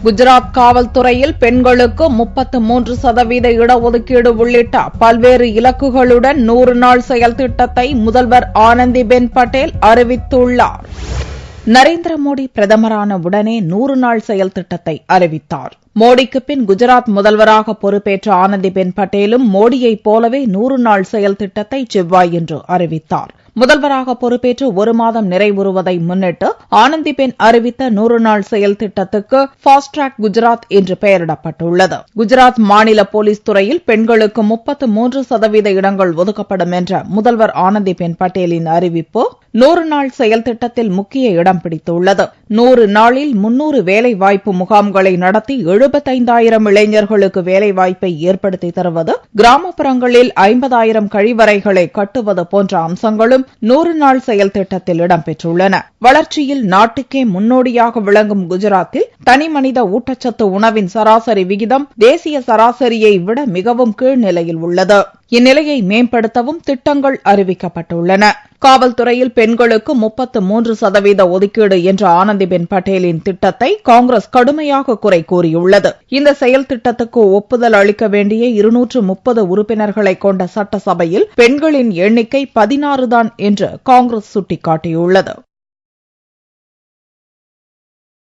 குஜராத் காவல்துறையில் பெண்களுக்கு 33% இடஒதுக்கீடு உள்ளிட்ட பல்வேறு இலக்குகளுடன் 100 நாள் செயல் திட்டத்தை முதல்வர் ஆனந்திபென் பட்டேல் அறிவித்துள்ளார். நரேந்திர மோடி பிரதமரான உடனே 100 நாள் செயல் திட்டத்தை அறிவித்தார். மோடிக்கு பின் குஜராத் முதல்வராக பொறுப்பேற்ற ஆனந்திபென் பட்டேலும் மோடியைப் போலவே 100 நாள் செயல் திட்டத்தை செவ்வாயன்று அறிவித்தார். முதல்வராக பொறுப்பேற்று 1 மாதம் நிறைவுறுவதை முன்னிட்டு ஆனந்திபென் அறிவித்த 100 நாள் செயல் திட்டத்துக்கு ஃபாஸ்ட் டிராக் குஜராத் என்று பெயரிடப்பட்டுள்ளது. குஜராத் மாநில போலீஸ் துறையில் பெண்களுக்கு 33% இடங்கள் ஒதுக்கப்படும் என்ற முதல்வர் ஆனந்திபென் பட்டேலின் அறிவிப்பு 100 நாள் செயல் திட்டத்தில் முக்கிய இடம் பிடித்துள்ளது. 100 நாளில் 300 வேலைவாய்ப்பு முகாம்களை நடத்தி 75,000 இளைஞர்களுக்கு வேலைவாய்ப்பை ஏற்படுத்தி தருவது, கிராமப்புறங்களில் 50,000 கழிவறைகளை கட்டுவது போன்ற அம்சங்களும் 100 நாள் செயல் திட்டத்தில் இடம்பெற்றுள்ளன. வளர்ச்சியில் நாட்டுக்கே முன்னோடியாக விளங்கும் குஜராத்தில் தனிமனித ஊட்டச்சத்து உணவின் சராசரி விகிதம் தேசிய சராசரியை விட மிகவும் கீழ்நிலையில் உள்ளது. இந்நிலையை மேம்படுத்தவும் திட்டங்கள் அறிவிக்கப்பட்டுள்ளன. காவல்துறையில் பெண்களுக்கு 33% ஒதுக்கீடு என்ற ஆனந்திபென் பட்டேலின் திட்டத்தை காங்கிரஸ் கடுமையாக குறை கூறியுள்ளது. இந்த செயல் திட்டத்துக்கு ஒப்புதல் அளிக்க வேண்டிய 230 உறுப்பினர்களை கொண்ட சட்டசபையில் பெண்களின் எண்ணிக்கை 16 தான் என்று காங்கிரஸ் சுட்டிக்காட்டியுள்ளது.